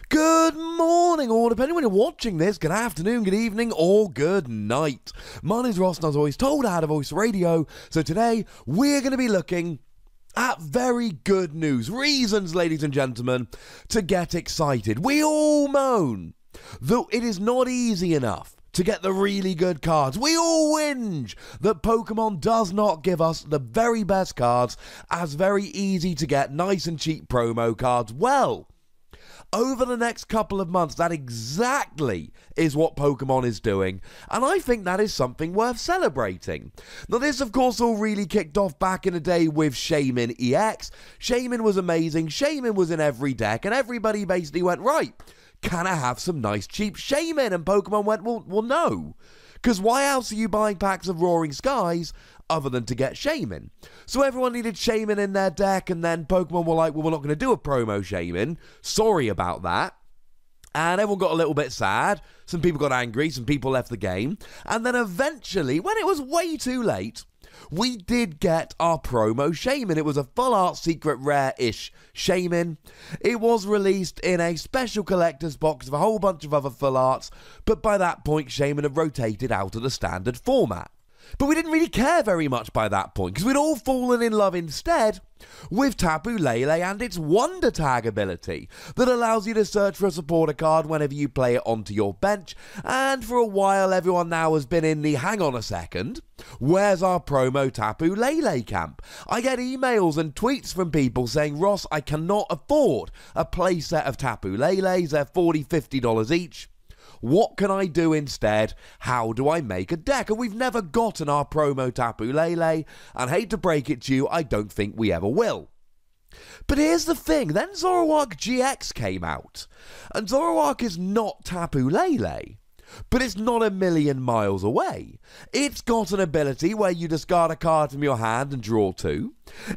Good morning, or depending when you're watching this, good afternoon, good evening, or good night. My name's Ross, and as always, told how to voice radio. So today, we're going to be looking at very good news. Reasons, ladies and gentlemen, to get excited. We all moan that it is not easy enough to get the really good cards. We all whinge that Pokemon does not give us the very best cards as very easy to get, nice and cheap promo cards. Well, over the next couple of months, that exactly is what Pokemon is doing, and I think that is something worth celebrating. Now, this, of course, all really kicked off back in the day with Shaymin EX. Shaymin was amazing, Shaymin was in every deck, and everybody basically went, right, can I have some nice cheap Shaymin? And Pokemon went, well no. Because why else are you buying packs of Roaring Skies other than to get Shaymin? So everyone needed Shaymin in their deck, and then Pokemon were like, well, we're not going to do a promo Shaymin. Sorry about that. And everyone got a little bit sad. Some people got angry. Some people left the game. And then eventually, when it was way too late, we did get our promo Shaymin. It was a full art secret rare-ish Shaymin. It was released in a special collector's box of a whole bunch of other full arts, but by that point Shaymin had rotated out of the standard format. But we didn't really care very much by that point, because we'd all fallen in love instead with Tapu Lele and its Wonder Tag ability that allows you to search for a supporter card whenever you play it onto your bench. And for a while everyone now has been in the hang on a second, where's our promo Tapu Lele camp? I get emails and tweets from people saying, Ross, I cannot afford a playset of Tapu Leles, they're $40, $50 each. What can I do instead? How do I make a deck? And we've never gotten our promo Tapu Lele, and hate to break it to you, I don't think we ever will. But here's the thing, then Zoroark GX came out, and Zoroark is not Tapu Lele, but it's not a million miles away. It's got an ability where you discard a card from your hand and draw two.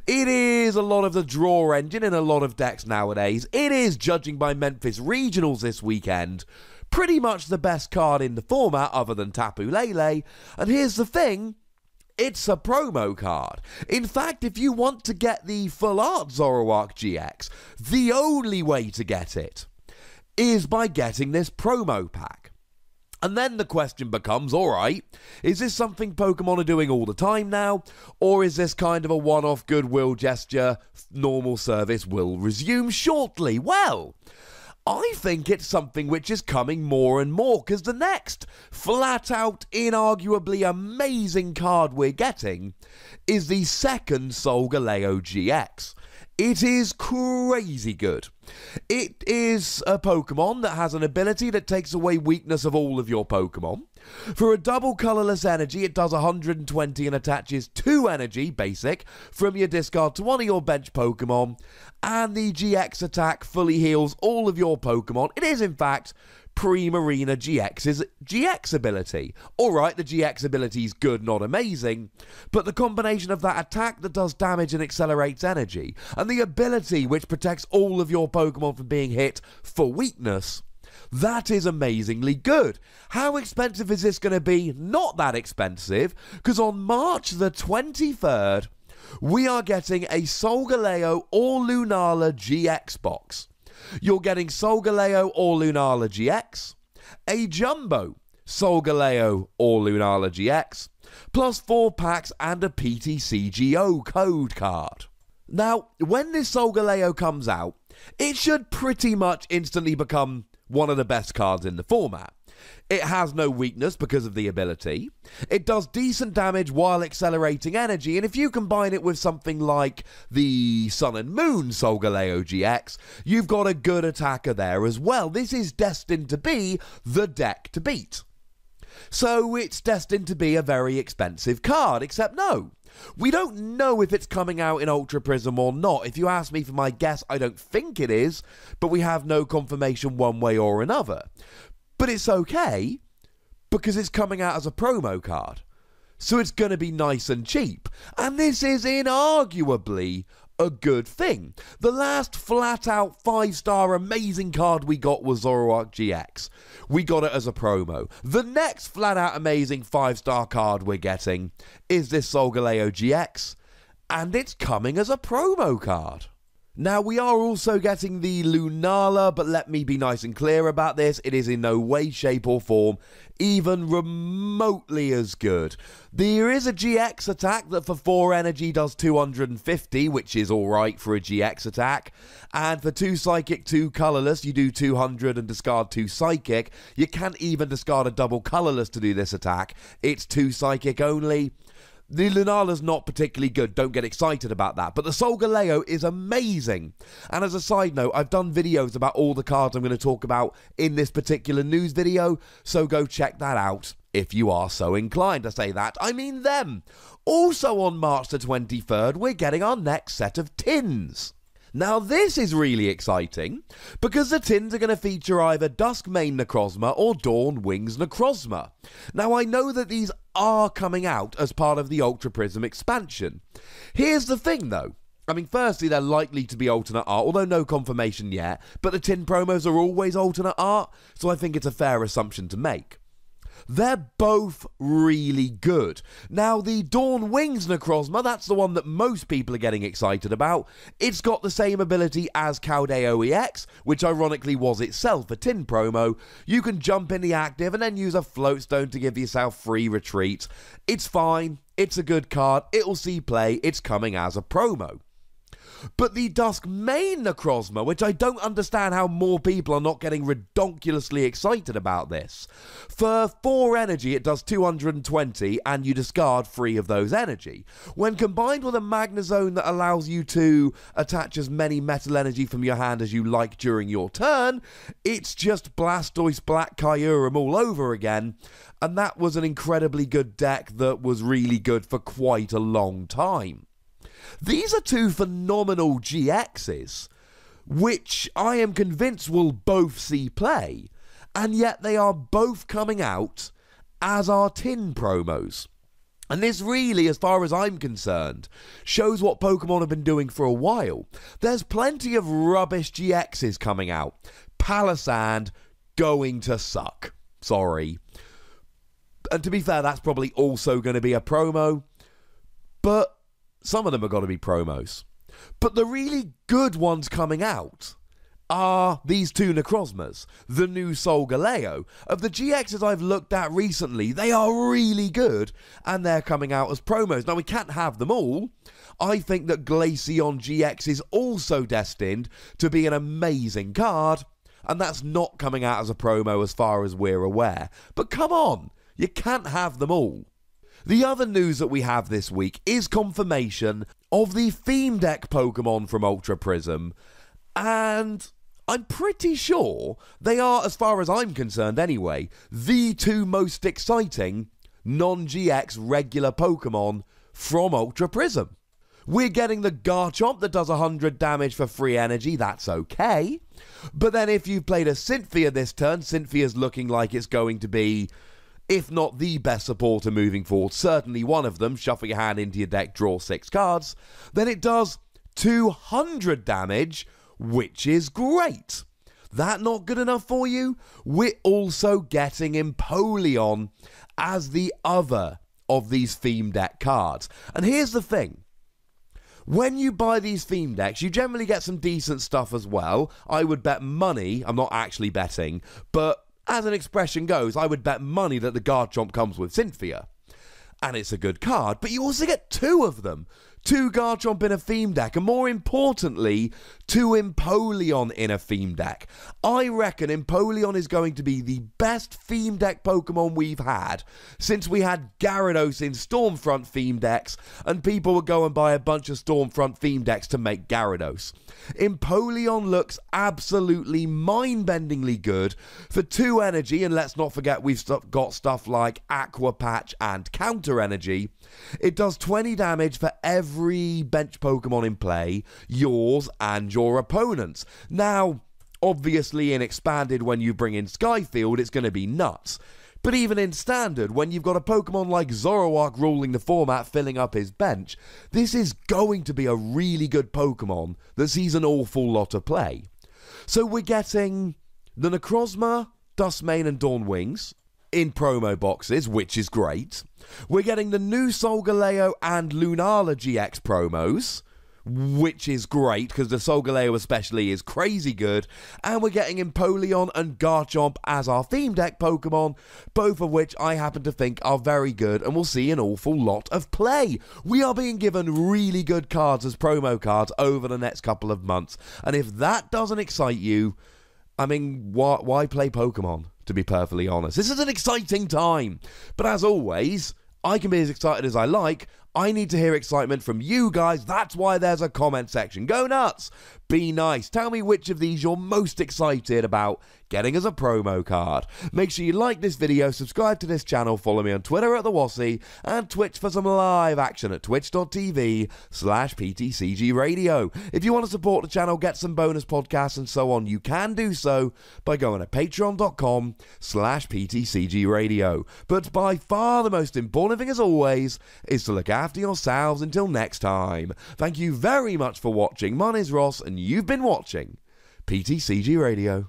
It is a lot of the draw engine in a lot of decks nowadays. It is, judging by Memphis Regionals this weekend, pretty much the best card in the format other than Tapu Lele. And here's the thing, it's a promo card. In fact, if you want to get the full art Zoroark GX, the only way to get it is by getting this promo pack. And then the question becomes, alright, is this something Pokemon are doing all the time now? Or is this kind of a one-off goodwill gesture, normal service will resume shortly? Well, I think it's something which is coming more and more, because the next flat-out, inarguably amazing card we're getting is the second Solgaleo GX. It is crazy good. It is a Pokemon that has an ability that takes away weakness of all of your Pokemon. For a double colourless energy, it does 120 and attaches 2 energy, basic, from your discard to one of your bench Pokemon. And the GX attack fully heals all of your Pokemon. It is, in fact, Primarina GX's GX ability. Alright, the GX ability is good, not amazing, but the combination of that attack that does damage and accelerates energy, and the ability which protects all of your Pokemon from being hit for weakness, that is amazingly good. How expensive is this going to be? Not that expensive, because on March the 23rd, we are getting a Solgaleo or Lunala GX box. You're getting Solgaleo or Lunala GX, a Jumbo Solgaleo or Lunala GX, plus 4 packs and a PTCGO code card. Now, when this Solgaleo comes out, it should pretty much instantly become one of the best cards in the format. It has no weakness because of the ability. It does decent damage while accelerating energy, and if you combine it with something like the Sun and Moon Solgaleo GX, you've got a good attacker there as well. This is destined to be the deck to beat. So it's destined to be a very expensive card, except no. We don't know if it's coming out in Ultra Prism or not. If you ask me for my guess, I don't think it is, but we have no confirmation one way or another. But it's okay, because it's coming out as a promo card. So it's going to be nice and cheap. And this is inarguably a good thing. The last flat-out 5-star amazing card we got was Zoroark GX. We got it as a promo. The next flat-out amazing 5-star card we're getting is this Solgaleo GX. And it's coming as a promo card. Now, we are also getting the Lunala, but let me be nice and clear about this. It is in no way, shape or form even remotely as good. There is a GX attack that for 4 energy does 250, which is alright for a GX attack. And for 2 Psychic, 2 Colourless, you do 200 and discard 2 Psychic. You can't even discard a double Colourless to do this attack. It's 2 Psychic only. The Lunala's not particularly good, don't get excited about that, but the Solgaleo is amazing. And as a side note, I've done videos about all the cards I'm going to talk about in this particular news video, so go check that out if you are so inclined. I say that, I mean them. Also on March the 23rd, we're getting our next set of tins. Now this is really exciting, because the tins are going to feature either Dusk main Necrozma or Dawn Wings Necrozma. Now I know that these are coming out as part of the Ultra Prism expansion. Here's the thing though. I mean, firstly, they're likely to be alternate art, although no confirmation yet, but the tin promos are always alternate art, so I think it's a fair assumption to make. They're both really good. Now, the Dawn Wings Necrozma, that's the one that most people are getting excited about. It's got the same ability as Caldeo EX, which ironically was itself a tin promo. You can jump in the active and then use a Floatstone to give yourself free retreat. It's fine. It's a good card. It'll see play. It's coming as a promo. But the Dusk main Necrozma, which I don't understand how more people are not getting redonkulously excited about this. For 4 energy, it does 220, and you discard 3 of those energy. When combined with a Magnezone that allows you to attach as many metal energy from your hand as you like during your turn, it's just Blastoise Black Kyurem all over again, and that was an incredibly good deck that was really good for quite a long time. These are 2 phenomenal GXs, which I am convinced will both see play, and yet they are both coming out as our tin promos. And this really, as far as I'm concerned, shows what Pokemon have been doing for a while. There's plenty of rubbish GXs coming out. Palisand going to suck. Sorry. And to be fair, that's probably also going to be a promo, but some of them have got to be promos. But the really good ones coming out are these 2 Necrozmas, the new Solgaleo. Of the GXs I've looked at recently, they are really good, and they're coming out as promos. Now, we can't have them all. I think that Glaceon GX is also destined to be an amazing card, and that's not coming out as a promo as far as we're aware. But come on, you can't have them all. The other news that we have this week is confirmation of the theme deck Pokemon from Ultra Prism, and I'm pretty sure they are, as far as I'm concerned anyway, the 2 most exciting non-GX regular Pokemon from Ultra Prism. We're getting the Garchomp that does 100 damage for 3 energy, that's okay, but then if you've played a Cynthia this turn, Cynthia's looking like it's going to be, if not the best supporter moving forward, certainly one of them. Shuffle your hand into your deck, draw 6 cards. Then it does 200 damage, which is great. That not good enough for you? We're also getting Empoleon as the other of these theme deck cards. And here's the thing. When you buy these theme decks, you generally get some decent stuff as well. I would bet money, I'm not actually betting, but as an expression goes, I would bet money that the Garchomp comes with Cynthia. And it's a good card, but you also get 2 of them. 2 Garchomp in a theme deck, and more importantly, 2 Empoleon in a theme deck. I reckon Empoleon is going to be the best theme deck Pokemon we've had since we had Gyarados in Stormfront theme decks, and people would go and buy a bunch of Stormfront theme decks to make Gyarados. Empoleon looks absolutely mind-bendingly good for 2 energy, and let's not forget we've got stuff like Aqua Patch and Counter Energy. It does 20 damage for every bench Pokemon in play, yours and your opponent's. Now, obviously in Expanded, when you bring in Skyfield, it's going to be nuts. But even in Standard, when you've got a Pokemon like Zoroark ruling the format, filling up his bench, this is going to be a really good Pokemon that sees an awful lot of play. So we're getting the Necrozma, Duskmane and Dawn Wings in promo boxes, which is great. We're getting the new Solgaleo and Lunala GX promos, which is great because the Solgaleo especially is crazy good, and we're getting Empoleon and Garchomp as our theme deck Pokemon, both of which I happen to think are very good and will see an awful lot of play. We are being given really good cards as promo cards over the next couple of months, and if that doesn't excite you, I mean, why play Pokemon, to be perfectly honest? This is an exciting time, but as always, I can be as excited as I like. I need to hear excitement from you guys. That's why there's a comment section. Go nuts. Be nice. Tell me which of these you're most excited about getting as a promo card. Make sure you like this video, subscribe to this channel, follow me on Twitter at @TheWassy, and Twitch for some live action at twitch.tv/PTCGRadio. If you want to support the channel, get some bonus podcasts and so on, you can do so by going to patreon.com/PTCGRadio. But by far the most important thing, as always, is to look after yourselves until next time. Thank you very much for watching. My name's Ross, and you've been watching PTCG Radio.